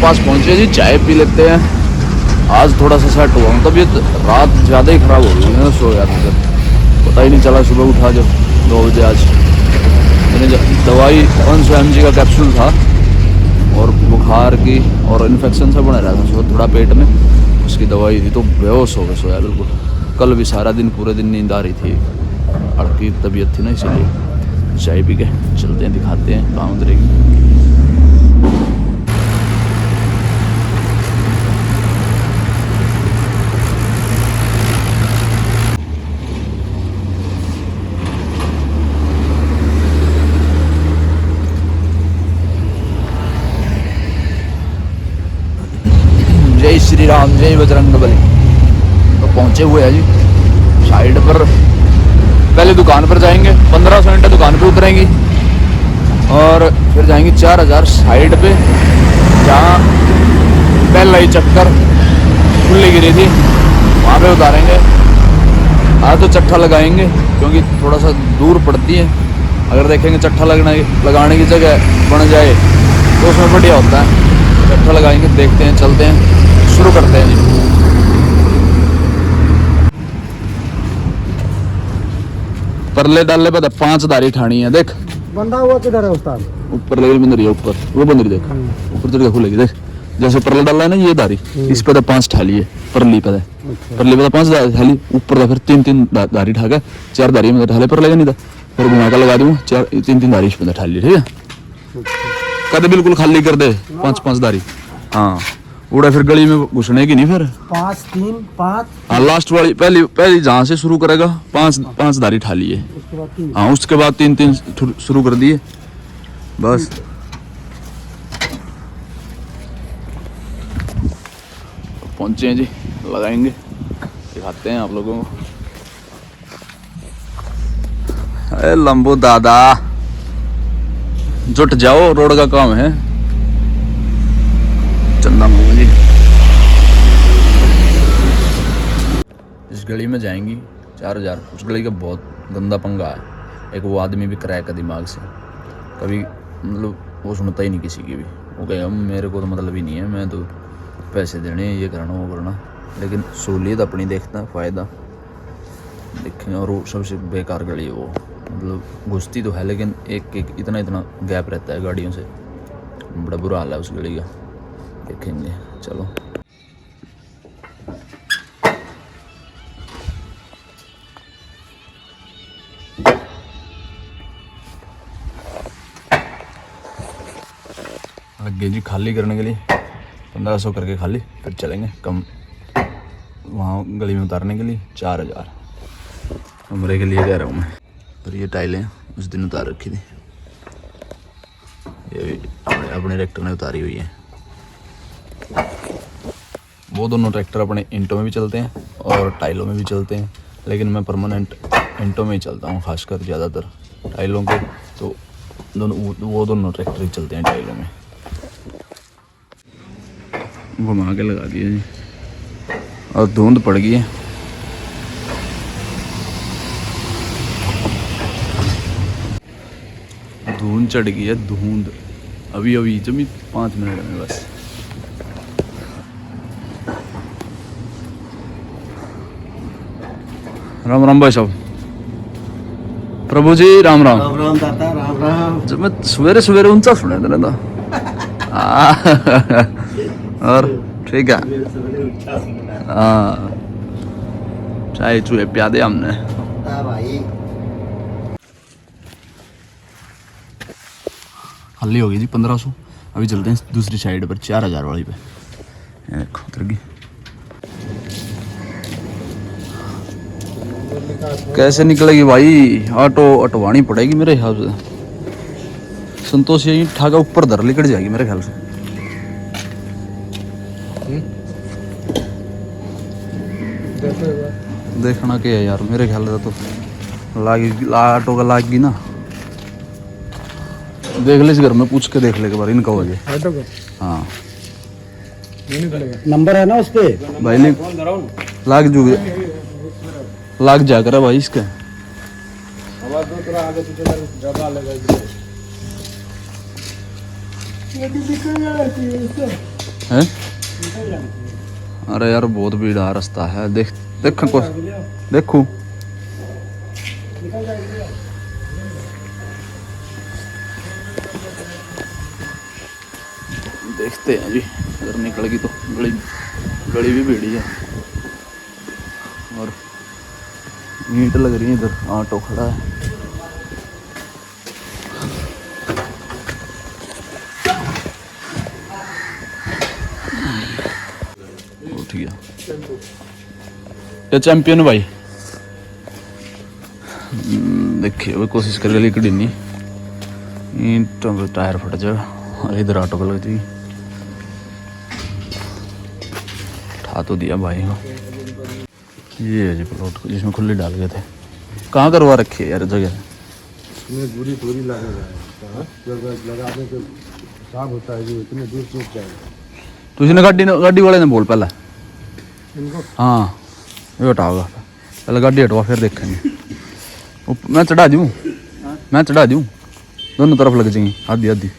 पास पहुंचे जी, चाय पी लेते हैं। आज थोड़ा सा सेट हुआ हूँ, तबीयत रात ज़्यादा ही ख़राब हो गई है, सो गया था फिर पता ही नहीं चला। सुबह उठा जब 2 बजे आज मैंने दवाई 100 mg का कैप्सूल था और बुखार की और इन्फेक्शन से बना रहा था सो थोड़ा पेट में, उसकी दवाई थी तो बेहोश हो गया, सोया बिल्कुल। कल भी सारा दिन पूरे दिन नींद आ रही थी, अड़की तबीयत थी ना, इसीलिए चाय पी के चलते हैं, दिखाते हैं कहाँ उतरेगी। जय श्री राम, जय बजरंगबली। तो पहुंचे हुए हैं जी साइड पर। पहले दुकान पर जाएंगे, 1500 ईंटें दुकान पे उतरेंगी और फिर जाएंगे 4000 साइड पे, जहाँ पहला ही चक्कर खुली गिरी थी वहाँ पे उतारेंगे। आज तो चट्ठा लगाएंगे क्योंकि थोड़ा सा दूर पड़ती है। अगर देखेंगे चट्ठा लगाने की जगह बन जाए तो उसमें बढ़िया होता है। चट्ठा लगाएंगे, देखते हैं, चलते हैं, शुरू करते हैं जी। परले डाले पता 5 दारी ठानी है, देख बंदा हुआ किधर है उस्ताद? ऊपर लेवल बंदरी है, ऊपर वो बंदरी देख, ऊपर चढ़ के खुलेगी देख। जैसे परले डाला है ना ये दारी, इस पे 5 ठाली है, परली पे परली पे 5 ठाली, ऊपर का फिर 3 दारी ठाका, 4 दारी में ठाले पर लेगा नहीं था, फिर घुमा के लगा दूँ 3 दारी इस पे ठाली, ठीक है। कदे बिल्कुल खाली कर दे 5 दारी, हाँ उड़ा फिर गली में घुसने की नहीं फिर 5 3 5। हाँ लास्ट वाली पहली जहाँ से शुरू करेगा 5 दारी ठाली है, हाँ उसके बाद 3 शुरू कर दिए बस। पहुंचे हैं जी, लगाएंगे, दिखाते हैं आप लोगों को। अरे लंबू दादा जुट जाओ, रोड का काम है। चंदा मुंह जी इस गली में जाएंगी 4000। उस गली का बहुत गंदा पंगा है। एक वो आदमी भी क्रैक है दिमाग से, कभी मतलब वो सुनता ही नहीं किसी की भी। वो कहे मेरे को तो मतलब ही नहीं है, मैं तो पैसे देने, ये करना वो करना, लेकिन सहूलियत अपनी देखता है, फ़ायदा देखें। और वो सबसे बेकार गली है वो, मतलब घुसती तो है लेकिन एक इतना गैप रहता है गाड़ियों से, बड़ा बुरा हाल है उस गली का, देखेंगे चलो। लग गए जी खाली करने के लिए, 1500 करके खाली, फिर चलेंगे कम वहाँ गली में उतारने के लिए 4000 कमरे के लिए कह रहा हूँ मैं। और ये टाइलें उस दिन उतार रखी थी, ये भी अपने ट्रैक्टर ने उतारी हुई है। वो दोनों ट्रैक्टर अपने इंटों में भी चलते हैं और टाइलों में भी चलते हैं, लेकिन मैं परमानेंट इंटों में ही चलता हूँ खासकर। ज़्यादातर टाइलों के तो वो दोनों ट्रैक्टर ही चलते हैं टाइलों में। घुमा के लगा दिया जी, और धुंध पड़ गई है। धुंध चढ़ गई है, धुंध अभी जमी 5 मिनट में बस। राम राम भाई साहब। प्रभु जी राम राम। राम राम दादा, राम राम। जब मैं सवेरे सवेरे ऊंचा सुना था ना और ठीक है, हाँ चाय चूहे प्या दे हमने भाई। खाली हो गई जी 1500। अभी चलते हैं दूसरी साइड पर 4000 वाली पे, देखो उतर गई। कैसे निकलेगी भाई, ऑटो अटवानी पड़ेगी मेरे हिसाब से। संतोष यही ठाका ऊपर धर लिकड़ जाएगी मेरे ख्याल से। देखना क्या है यार, मेरे ख्याल से तो ऑटो का लाग गई ना। देख ले इस घर में पूछ के देख ले एक बार इनका हो जाए ऑटो का। हाँ नंबर है ना उस पे भाई, लाग जा कर भाई इसका। है। अरे यार बहुत भीड़ आ रास्ता है, देखो देखते हैं जी, अगर निकलेगी तो गली भी भीड़ी है और ईंट लग रही है। इधर ऑटो खड़ा है। उठ गया ये चैंपियन भाई। देखिए वो कोशिश कर रही कड़ी नहीं, ईंटों का टायर फट जाएगा और इधर ऑटो को लग जाएगी। उठा तो दिया भाई को। ये है जी प्लॉट जिसमें खुले डाल गए थे। कहाँ करवा रखी है यार जगह? पूरी पूरी लगेगा, जब लगाने के साफ होता है, जो इतने दूर सूख जाएगा। तो इसने गाड़ी वाले ने बोल पहले इनको हाँ ये हटाओगा, पहले गाड़ी हटवा फिर देखेंगे। मैं चढ़ा दूँ, दोनों तरफ लग जाएंगी आधी आधी।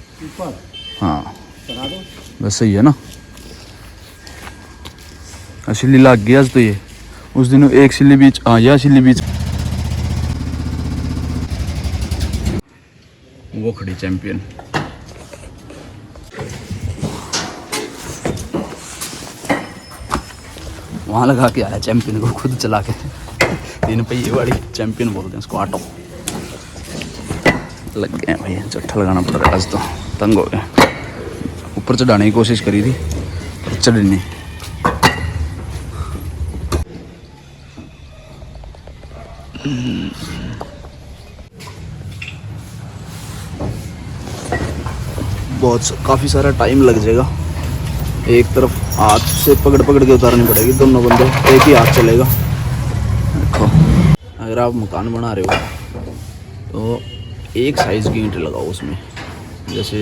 हाँ बस सही है ना। सिल्ली लग गया तो ये उस दिन एक सिल्ली बीच, हाँ यह सिल्ली बीच वो खड़ी चैंपियन। वहाँ लगा के आया चैंपियन को, खुद चला के। 3 पहिए वाली चैंपियन बोलते हैं उसको, ऑटो। लग गए भैया, चट्ठा लगाना पड़ रहा है आज तो, तंग हो गए। ऊपर चढ़ाने की कोशिश करी थी पर चढ़ी नहीं। काफ़ी सारा टाइम लग जाएगा। एक तरफ हाथ से पकड़ के उतारनी पड़ेगी, दोनों बंदे एक ही हाथ चलेगा। देखो अगर आप मकान बना रहे हो तो एक साइज़ की ईंट लगाओ उसमें। जैसे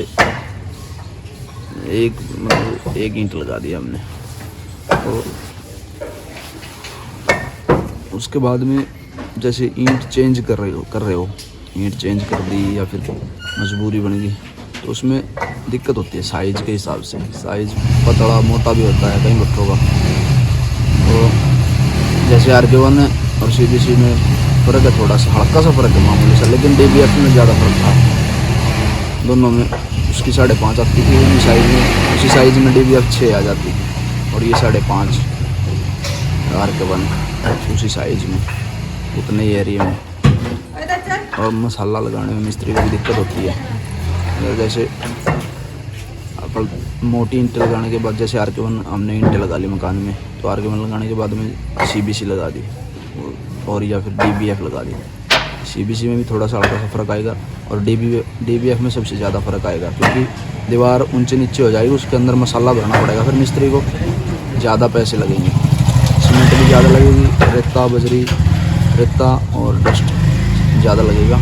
एक ईंट लगा दी हमने, तो उसके बाद में जैसे ईंट चेंज कर रहे हो, ईंट चेंज कर दी या फिर मजबूरी बन गई तो उसमें दिक्कत होती है साइज़ के हिसाब से। साइज़ पतला मोटा भी होता है कई भट्टों का। तो जैसे RK1 और CBC में फ़र्क है, थोड़ा सा हल्का सा फ़र्क है मामूली सा, लेकिन DBF में ज़्यादा फ़र्क था। दोनों में उसकी 5.5 आती थी उसी साइज़ में DBF 6 आ जाती थी, और ये 5.5 RK1 उसी साइज़ में उतने ही एरिया में। और मसाला लगाने में मिस्त्री को भी दिक्कत होती है। जैसे अपन मोटी ईंट लगाने के बाद, जैसे RK1 हमने ईंटें लगा ली मकान में, तो RK1 लगाने के बाद में CBC लगा दी और या फिर DBF लगा दी। CBC में भी थोड़ा सा हल्का सा फ़र्क आएगा और DBF में सबसे ज़्यादा फ़र्क आएगा, क्योंकि दीवार ऊंचे नीचे हो जाएगी, उसके अंदर मसाला भरना पड़ेगा। फिर मिस्त्री को ज़्यादा पैसे लगेंगे, सीमेंट भी ज़्यादा लगेगी, रेता और डस्ट ज़्यादा लगेगा।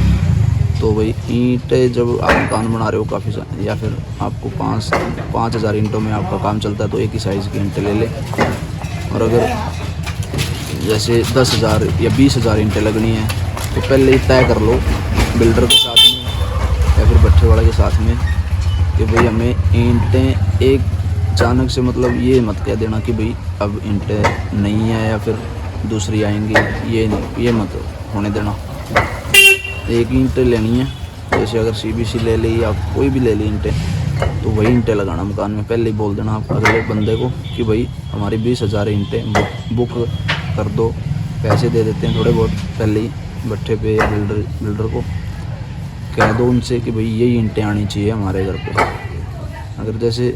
तो भाई ईंटें जब आप मकान बना रहे हो काफ़ी या फिर आपको 5,000 ईंटों में आपका काम चलता है, तो एक ही साइज़ की ईंटें ले लें। और अगर जैसे 10,000 या 20,000 ईंटें लगनी है तो पहले ही तय कर लो बिल्डर के साथ में या फिर भट्ठे वाले के साथ में कि भाई हमें ईंटें एक अचानक से, मतलब ये मत कह देना कि भाई अब ईंटें नहीं है या फिर दूसरी आएंगी, ये मत होने देना। एक ईंटें लेनी है, जैसे अगर CBC ले ली या कोई भी ले ली ईंटें, तो वही ईंटें लगाना मकान में। पहले ही बोल देना आप अगले बंदे को कि भाई हमारी 20,000 ईंटें बुक कर दो, पैसे दे देते हैं थोड़े बहुत पहले ही भट्ठे पे या बिल्डर को कह दो उनसे कि भाई यही ईंटें आनी चाहिए हमारे घर पे। अगर जैसे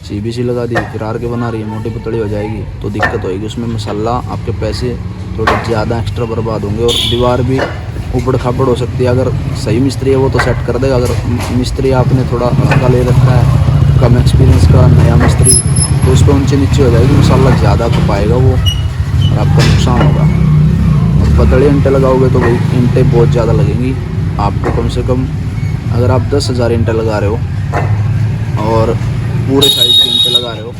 CBC लगा दी फिर RK बना रही है, मोटी पतली हो जाएगी तो दिक्कत होएगी, उसमें मसाला आपके पैसे थोड़े ज़्यादा एक्स्ट्रा बर्बाद होंगे और दीवार भी ऊबड़ खाबड़ हो सकती है। अगर सही मिस्त्री है वो तो सेट कर देगा, अगर मिस्त्री आपने थोड़ा हल्का ले रखा है, कम एक्सपीरियंस का नया मिस्त्री, तो उस पर ऊंचे नीचे हो जाएगी, मसाला ज़्यादा खपाएगा वो और आपका नुकसान होगा। और पतली ईंटें लगाओगे तो भाई ईंटें बहुत ज़्यादा लगेंगी आपको। कम से कम अगर आप 10,000 ईंटें लगा रहे हो और पूरे साइज़ की ईंटें लगा रहे हो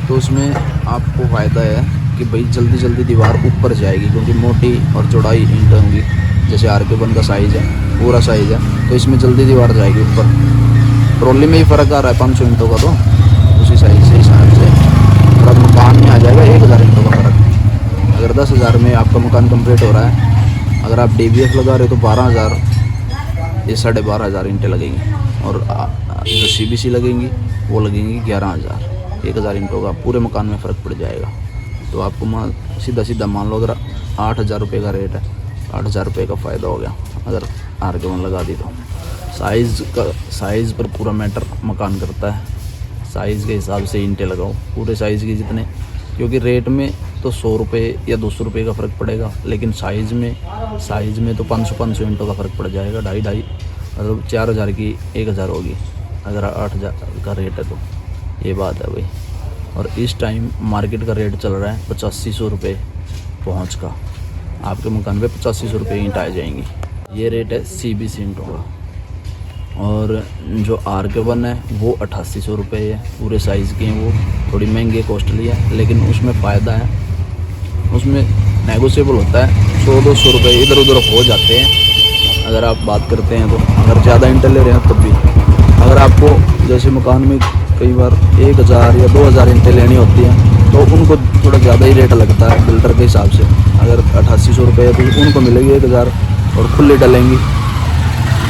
तो उसमें आपको फ़ायदा है कि भाई जल्दी दीवार ऊपर जाएगी, क्योंकि मोटी और चौड़ाई ईंटें होंगी। जैसे RK1 का साइज़ है, पूरा साइज़ है, तो इसमें जल्दी दीवार जाएगी ऊपर। ट्रॉली में ही फ़र्क आ रहा है 500 ईंटों का, तो उसी साइज़ से मकान में आ जाएगा 1000 ईंटों का फ़र्क। अगर 10,000 में आपका मकान कंप्लीट हो रहा है, अगर आप DBF लगा रहे हो तो 12,000 या 12,500 ईंटें लगेंगी, और जो CBC लगेंगी वो लगेंगी 11,000। 1,000 ईंटों का पूरे मकान में फ़र्क पड़ जाएगा। तो आपको सीधा सीधा मान लो अगर 8,000 रुपये का रेट है, 8,000 रुपये का फ़ायदा हो गया अगर R1 लगा दी तो। साइज़ पर पूरा मैटर मकान करता है। साइज़ के हिसाब से ईंटें लगाओ, पूरे साइज़ के जितने, क्योंकि रेट में तो 100 रुपये या 200 रुपये का फ़र्क पड़ेगा, लेकिन साइज़ में तो 500 ईंटों का फ़र्क पड़ जाएगा। 2.5 मतलब 4,000 की 1,000 होगी अगर 8,000 का रेट है तो। ये बात है भाई। और इस टाइम मार्केट का रेट चल रहा है 8500 रुपये पहुँच का। आपके मकान पे 8500 रुपये ईंट आ जाएंगी। ये रेट है CBC ईंटों का। और जो R1 है वो 8800 रुपये है। पूरे साइज़ के हैं, वो थोड़ी महंगी कॉस्टली है, लेकिन उसमें फ़ायदा है, उसमें नेगोशिएबल होता है। 100-200 रुपये इधर उधर हो जाते हैं अगर आप बात करते हैं तो। अगर ज़्यादा ईंटें ले रहे हैं तब भी, अगर आपको जैसे मकान में कई बार 1,000 या 2,000 ईंटें लेनी होती हैं तो उनको थोड़ा ज़्यादा ही रेट लगता है बिल्डर के हिसाब से। अगर 8800 रुपये तो उनको मिलेगी 1,000 और खुली डलेंगी।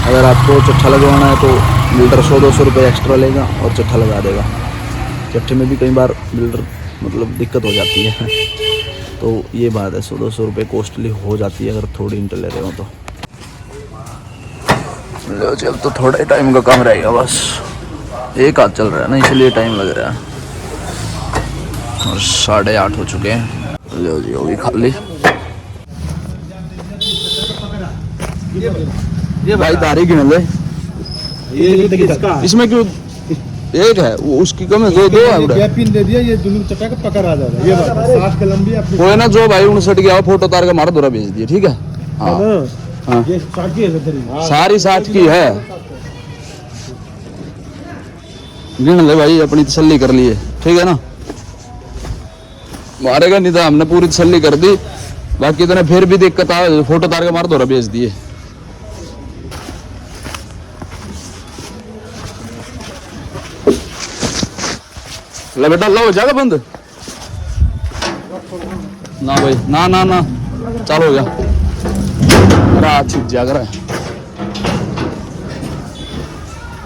अगर आपको चट्ठा लगवाना है तो बिल्डर 100-200 रुपये एक्स्ट्रा लेगा और चट्ठा लगा देगा। चट्ठे में भी कई बार बिल्डर मतलब दिक्कत हो जाती है तो ये बात है, 100-200 रुपये कॉस्टली हो जाती है अगर थोड़ी ईंटें ले रहे हो तो। लो जी, अब तो थोड़ा ही टाइम का काम रहेगा बस। एक हाथ चल रहा है ना, इसलिए टाइम लग रहा है। और 8:30 हो चुके हैं। लो जी, होगी खाली। ये भाई तारीख गिन ले। इसमें क्यों एक है, वो उसकी कम है, दो है। पिन दे दिया, ये दोनों चक्का का पकड़ आ जाएगा। ये बात 60 के लंबी अपनी कोई ना, जो भाई 59 गया फोटो तार के मारा दोरा भेज दिए, ठीक है। हाँ हाँ, ये 60 की है, सारी 60 की है। गिन ले भाई, अपनी तसल्ली कर लिए, ठीक है ना। मारेगा नहीं था, हमने पूरी तसल्ली कर दी। बाकी तो फिर भी दिक्कत आए, फोटो तार के मार दोरा भेज दिए। ले बेटा, लो हो जाएगा बंद ना भाई, ना ना ना, चालू हो गया। रात छिप जाग रहा है।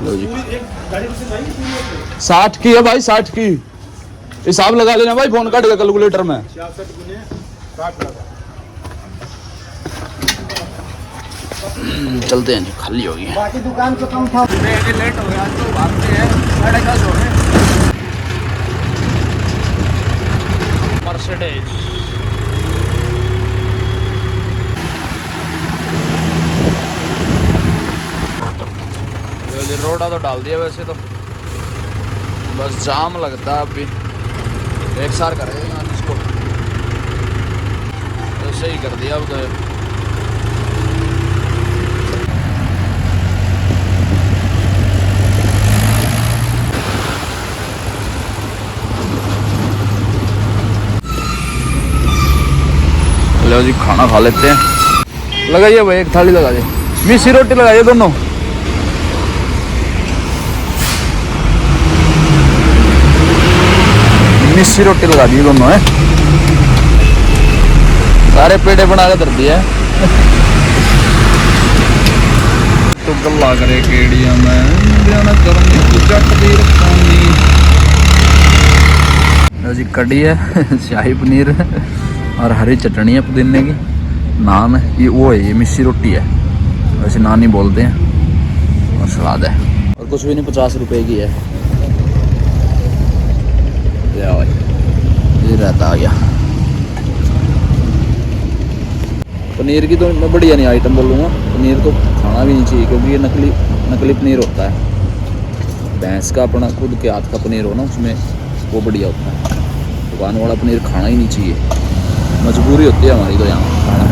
लो जी, 60 की है भाई, 60 की हिसाब लगा लेना भाई, फोन काट के कैलकुलेटर में। चलते हैं जी, खाली होगी। बाकी दुकान से कम था। लेट हो गया तो भागते हैं, 10:30 हो गए। मर्सिडीज रोड़ा तो डाल दिया वैसे तो, बस जाम लगता है अभी। एक सार करेगा इसको तो सही कर दिया अब तो। लो जी, खाना खा लेते हैं। लगाइए भाई, एक थाली लगा दे। मिस्सी रोटी लगाइए दोनों। मिस्सी रोटी लगा दी दोनों है। सारे पेड़े बना के धर दिए। तो गल्ला करे केड़िया में जी, कड़ी है, शाही पनीर और हरी चटनी है पुदीने की, नान है। ये वो है, ये मिस्सी रोटी है, वैसे नान ही बोलते हैं, और सलाद है। और कुछ भी नहीं, 50 रुपए की है। ये रहता आ गया। पनीर की तो मैं बढ़िया नहीं आइटम बोलूँगा। पनीर तो खाना भी नहीं चाहिए, क्योंकि ये नकली पनीर होता है। भैंस का अपना खुद के हाथ का पनीर हो ना, उसमें वो बढ़िया होता है। दुकान वाला पनीर खाना ही नहीं चाहिए, मजबूरी होती है हमारी तो यहाँ खाना।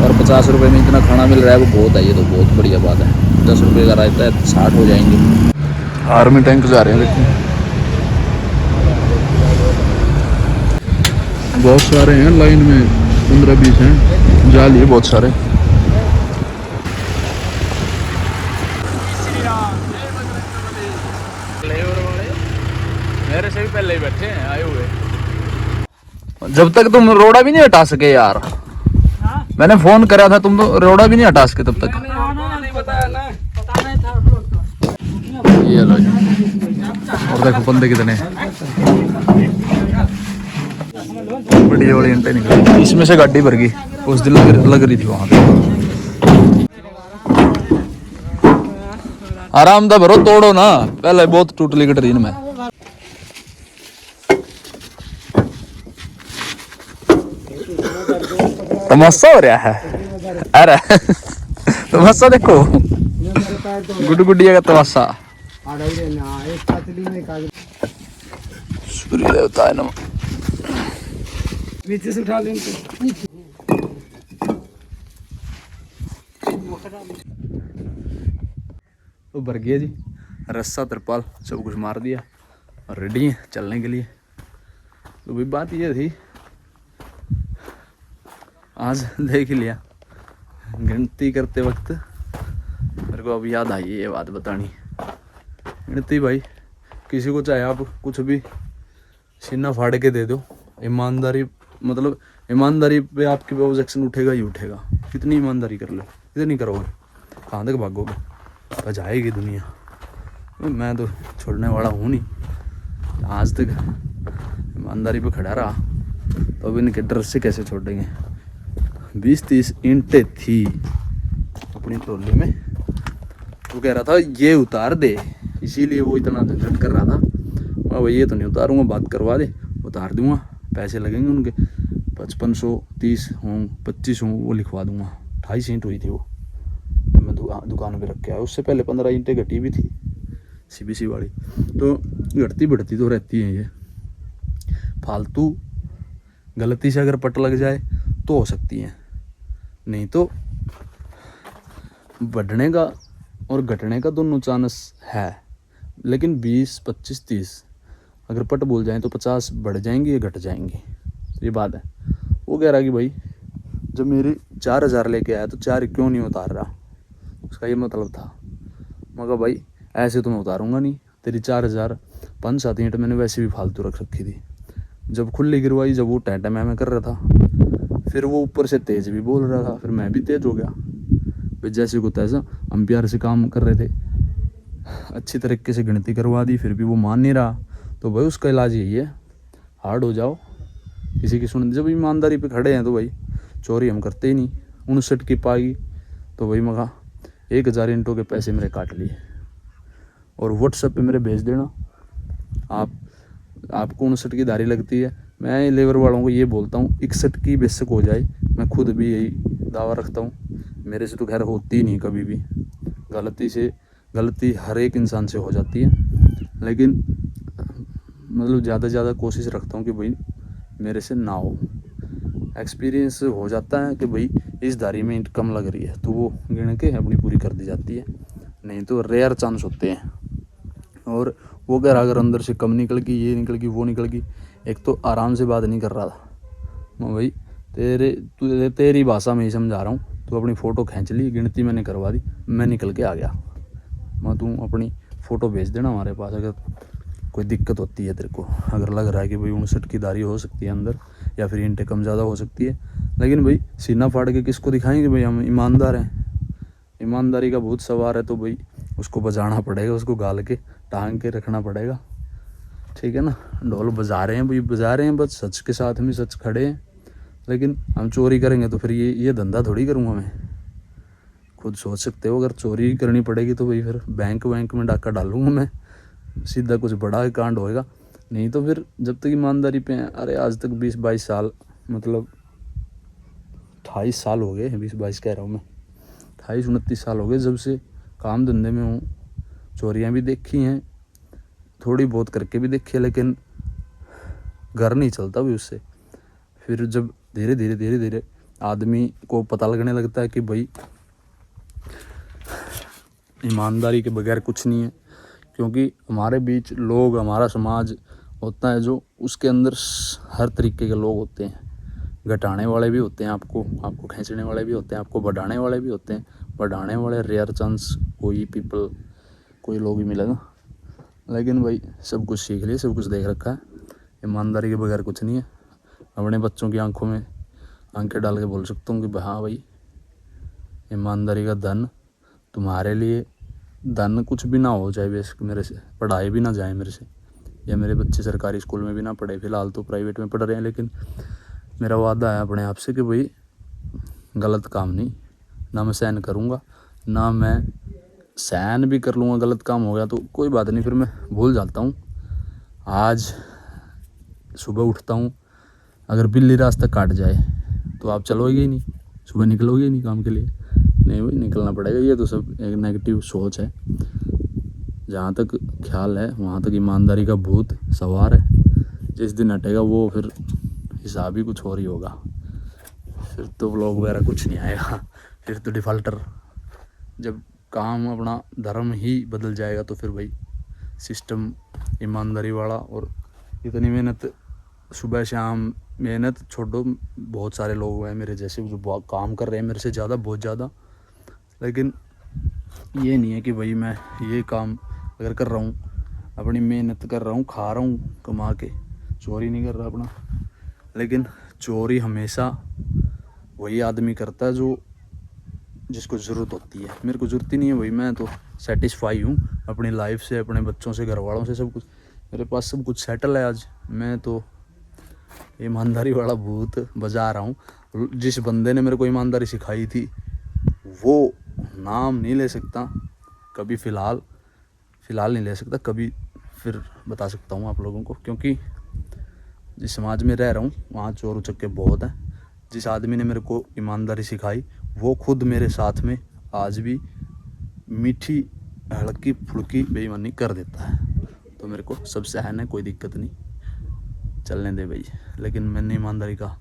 और 50 रुपये में इतना खाना मिल रहा है, वो बहुत है। ये तो बहुत बढ़िया बात है। 10 रुपये का रहता है, 60 हो जाएंगे। आर्मी टैंक जा रहे हैं, देखो बहुत सारे हैं लाइन में, 15-20 हैं। जाल ये बहुत सारे। मेरे से भी पहले ही बैठे हैं आए हुए। जब तक तुम रोड़ा भी नहीं हटा सके यार, मैंने फोन करा था, तुम तो रोड़ा भी नहीं हटा सके तब तक। ये लो जी, और देखो बंदे कितने बढ़िया वाली घंटे निकली, इसमें से गाड़ी भर गई, उस दिन लग रही थी वहां पे। आराम दा भरो, तोड़ो ना, पहले बहुत टूटली की ट्रेन में। तमाशा हो रहा है, अरे तमाशा देखो, गुड गुडिया का तमाशा। सूर्य देवता है नमः। नीचे से उठा लें तो भर गया जी, रस्सा तिरपाल सब कुछ मार दिया और रेडी है चलने के लिए। तो भाई बात ये थी, आज देख ही लिया, गिनती करते वक्त मेरे को अब याद आई ये बात बतानी। गिनती भाई, किसी को चाहे आप कुछ भी सीना फाड़ के दे दो, ईमानदारी मतलब ईमानदारी पे आपके पे ऑब्जेक्शन उठेगा ही उठेगा। कितनी ईमानदारी कर लो, कितनी करोगे, कहाँ तक भागोगे, बजाएगी दुनिया। मैं तो छोड़ने वाला हूँ नहीं, आज तक ईमानदारी पे खड़ा रहा, तो अब इनके डर से कैसे छोड़ेंगे। 20-30 ईंटें थी अपनी ट्रॉली में, वो कह रहा था ये उतार दे, इसीलिए वो इतना झंझट कर रहा था। मैं भाई ये तो नहीं उतारूंगा, बात करवा दे, उतार दूंगा, पैसे लगेंगे उनके 5500, 30 हों 25 हों, वो लिखवा दूंगा। 28 ईंट हुई थी वो, मैं दुकान पे रख के आया। उससे पहले 15 ईंटें घटी भी थी CBC वाली। तो घटती बढ़ती तो रहती है ये, फालतू गलती से अगर पट लग जाए तो हो सकती है, नहीं तो बढ़ने का और घटने का दोनों चांस है। लेकिन 20, 25, 30 अगर पट बोल जाएं तो 50 बढ़ जाएंगे या घट जाएंगे, ये बात है। वो कह रहा कि भाई जब मेरी 4000 लेके आया तो 4 क्यों नहीं उतार रहा, उसका ये मतलब था। मगर भाई ऐसे तो मैं उतारूंगा नहीं, तेरी 4000 5-7 ईंट मैंने वैसे भी फालतू रख रखी थी। जब खुली गिरवाई, जब वो टैटा मैं कर रहा था, फिर वो ऊपर से तेज भी बोल रहा था, फिर मैं भी तेज हो गया। फिर जैसे को तैसा हम प्यार से काम कर रहे थे, अच्छी तरीके से गिनती करवा दी, फिर भी वो मान नहीं रहा। तो भाई उसका इलाज यही है, हार्ड हो जाओ, किसी की सुन। जब ईमानदारी पे खड़े हैं तो भाई चोरी हम करते ही नहीं। 59 की पाई तो भाई मगा 1000 ईंटों के पैसे मेरे काट लिए, और व्हाट्सएप पे मेरे भेज देना। आपको 59 की धारी लगती है, मैं लेबर वालों को ये बोलता हूँ 61 की बेशक हो जाए, मैं खुद भी यही दावा रखता हूँ। मेरे से तो खैर होती ही नहीं कभी भी, गलती हर एक इंसान से हो जाती है, लेकिन मतलब ज़्यादा से ज़्यादा कोशिश रखता हूँ कि भाई मेरे से ना हो। एक्सपीरियंस हो जाता है कि भाई इस धारी में ईंट कम लग रही है, तो वो गिन के अपनी पूरी कर दी जाती है, नहीं तो रेयर चांस होते हैं। और वो कह रहा अगर अंदर से कम निकल गई, ये निकल गई, वो निकल गई। एक तो आराम से बात नहीं कर रहा था मैं, भाई तेरी भाषा में ही समझा रहा हूँ। तो अपनी फ़ोटो खींच ली, गिनती मैंने करवा दी, मैं निकल के आ गया। मैं तू अपनी फ़ोटो भेज देना हमारे पास, अगर कोई दिक्कत होती है तेरे को, अगर लग रहा है कि भाई 59 की धारी हो सकती है अंदर, या फिर ईंटें कम ज़्यादा हो सकती है। लेकिन भाई सीना फाड़ के किसको दिखाएंगे भाई हम ईमानदार हैं। ईमानदारी का भूत सवार है, तो भाई उसको बजाना पड़ेगा, उसको गाल के टांग के रखना पड़ेगा, ठीक है ना। ढोल बजा रहे हैं भाई, बजा रहे हैं, बस सच के साथ में सच खड़े हैं। लेकिन हम चोरी करेंगे तो फिर ये धंधा थोड़ी करूँगा मैं। खुद सोच सकते हो, अगर चोरी करनी पड़ेगी तो भाई फिर बैंक में डाका डालूंगा मैं, सीधा कुछ बड़ा कांड होएगा। नहीं तो फिर जब तक ईमानदारी पे हैं, अरे आज तक 20-22 साल, मतलब 28 साल हो गए, 20-22 कह रहा हूँ मैं, 28-29 साल हो गए जब से काम धंधे में हूँ। चोरियाँ भी देखी हैं, थोड़ी बहुत करके भी देखी है, लेकिन घर नहीं चलता भी उससे। फिर जब धीरे धीरे आदमी को पता लगने लगता है कि भाई ईमानदारी के बगैर कुछ नहीं है, क्योंकि हमारे बीच लोग, हमारा समाज होता है जो उसके अंदर हर तरीके के लोग होते हैं। घटाने वाले भी होते हैं, आपको खींचने वाले भी होते हैं, आपको बढ़ाने वाले भी होते हैं। बढ़ाने वाले रेयर चांस कोई लोग ही मिलेगा। लेकिन भाई सब कुछ सीख लिया, सब कुछ देख रखा है, ईमानदारी के बगैर कुछ नहीं है। अपने बच्चों की आंखों में आंखें डाल के बोल सकता हूँ कि हाँ भाई, ईमानदारी का धन तुम्हारे लिए धन कुछ भी ना हो जाए, बेशक मेरे से पढ़ाई भी ना जाए मेरे से, या मेरे बच्चे सरकारी स्कूल में भी ना पढ़े, फिलहाल तो प्राइवेट में पढ़ रहे हैं, लेकिन मेरा वादा है अपने आप से कि भाई गलत काम नहीं, ना मैं सहन करूँगा, ना मैं सहन भी कर लूँगा, गलत काम हो गया तो कोई बात नहीं, फिर मैं भूल जाता हूँ। आज सुबह उठता हूँ, अगर बिल्ली रास्ता काट जाए तो आप चलोगे ही नहीं, सुबह निकलोगे ही नहीं काम के लिए, नहीं भाई निकलना पड़ेगा। ये तो सब एक नेगेटिव सोच है। जहाँ तक ख्याल है वहाँ तक ईमानदारी का भूत सवार है, जिस दिन हटेगा वो फिर हिसाब ही कुछ और ही होगा, फिर तो व्लॉग वगैरह कुछ नहीं आएगा, फिर तो डिफ़ॉल्टर। जब काम अपना धर्म ही बदल जाएगा तो फिर भाई सिस्टम ईमानदारी वाला, और इतनी मेहनत सुबह शाम, मेहनत छोड़ो, बहुत सारे लोग हैं मेरे जैसे जो काम कर रहे हैं मेरे से ज़्यादा, बहुत ज़्यादा, लेकिन ये नहीं है कि भाई मैं ये काम अगर कर रहा हूँ, अपनी मेहनत कर रहा हूँ, खा रहा हूँ कमा के, चोरी नहीं कर रहा अपना। लेकिन चोरी हमेशा वही आदमी करता है जो जिसको ज़रूरत होती है। मेरे को ज़रूरत ही नहीं है भाई, मैं तो सेटिस्फाई हूँ अपनी लाइफ से, अपने बच्चों से, घर वालों से, सब कुछ मेरे पास सब कुछ सेटल है आज। मैं तो ईमानदारी वाला भूत बजा रहा हूँ। जिस बंदे ने मेरे को ईमानदारी सिखाई थी वो नाम नहीं ले सकता कभी, फ़िलहाल नहीं ले सकता, कभी फिर बता सकता हूँ आप लोगों को, क्योंकि जिस समाज में रह रहा हूँ वहाँ चोर उचक्के बहुत हैं। जिस आदमी ने मेरे को ईमानदारी सिखाई वो खुद मेरे साथ में आज भी मीठी हल्की फुल्की बेईमानी कर देता है, तो मेरे को सब सहन है, कोई दिक्कत नहीं, चलने दे भाई। लेकिन मैंने ईमानदारी का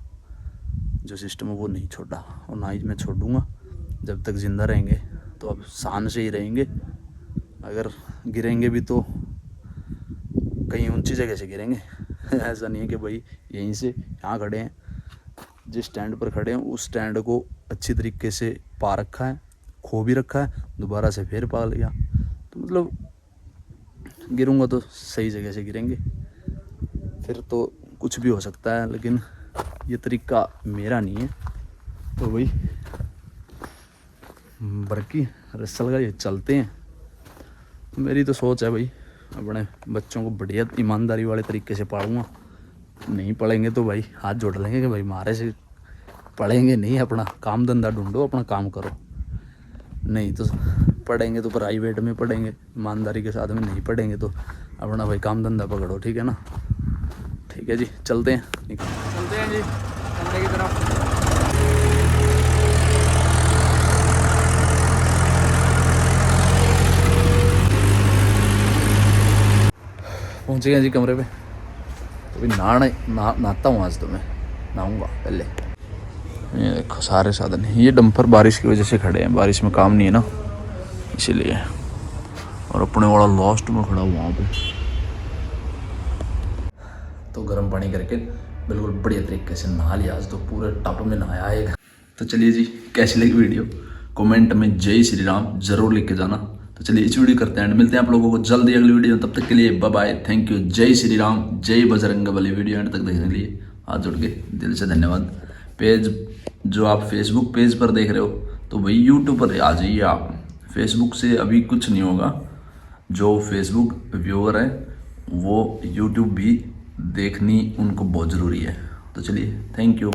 जो सिस्टम है वो नहीं छोड़ा, और ना ही मैं छोड़ूंगा। जब तक ज़िंदा रहेंगे तो अब शान से ही रहेंगे, अगर गिरेंगे भी तो कहीं ऊंची जगह से गिरेंगे। ऐसा नहीं है कि भाई यहीं से यहाँ खड़े हैं, जिस स्टैंड पर खड़े हैं उस स्टैंड को अच्छी तरीके से पा रखा है, खो भी रखा है, दोबारा से फिर पा लिया, तो मतलब गिरूंगा तो सही जगह से गिरेंगे, फिर तो कुछ भी हो सकता है, लेकिन ये तरीका मेरा नहीं है। तो भाई बरकी रसल का ये चलते हैं। मेरी तो सोच है भाई अपने बच्चों को बढ़िया ईमानदारी वाले तरीके से पढ़ाऊँगा। नहीं पढ़ेंगे तो भाई हाथ जोड़ लेंगे कि भाई मारे से पढ़ेंगे नहीं, अपना काम धंधा ढूंढो, अपना काम करो। नहीं तो पढ़ेंगे तो प्राइवेट में पढ़ेंगे, ईमानदारी के साथ में नहीं पढ़ेंगे तो अपना भाई काम धंधा पकड़ो, ठीक है ना। ठीक है जी, चलते हैं जी ठंडे की तरफ। पहुँच गए जी कमरे पे। तो अभी नहाता हूँ आज, तो मैं नहाऊँगा पहले। ये देखो सारे साधन, ये डंपर बारिश की वजह से खड़े हैं, बारिश में काम नहीं है ना इसीलिए, और अपने वाला लास्ट में खड़ा हुआ वहाँ पे। तो गर्म पानी करके बिल्कुल बढ़िया तरीके से नहा लिया आज, तो पूरे टप में नहाया है। तो चलिए जी, कैसी लगी वीडियो कमेंट में जय श्री राम ज़रूर लिख के जाना। तो चलिए इस वीडियो करते हैं, मिलते हैं आप लोगों को जल्दी अगली वीडियो, तब तक के लिए बाय बाय, थैंक यू, जय श्री राम, जय बजरंगबली। वीडियो एंड तक देखने के लिए हाथ जोड़ के दिल से धन्यवाद। पेज जो आप फेसबुक पेज पर देख रहे हो तो भाई यूट्यूब पर आ जाइए आप, फेसबुक से अभी कुछ नहीं होगा। जो फेसबुक व्यूअर है वो यूट्यूब भी देखनी उनको बहुत ज़रूरी है। तो चलिए, थैंक यू।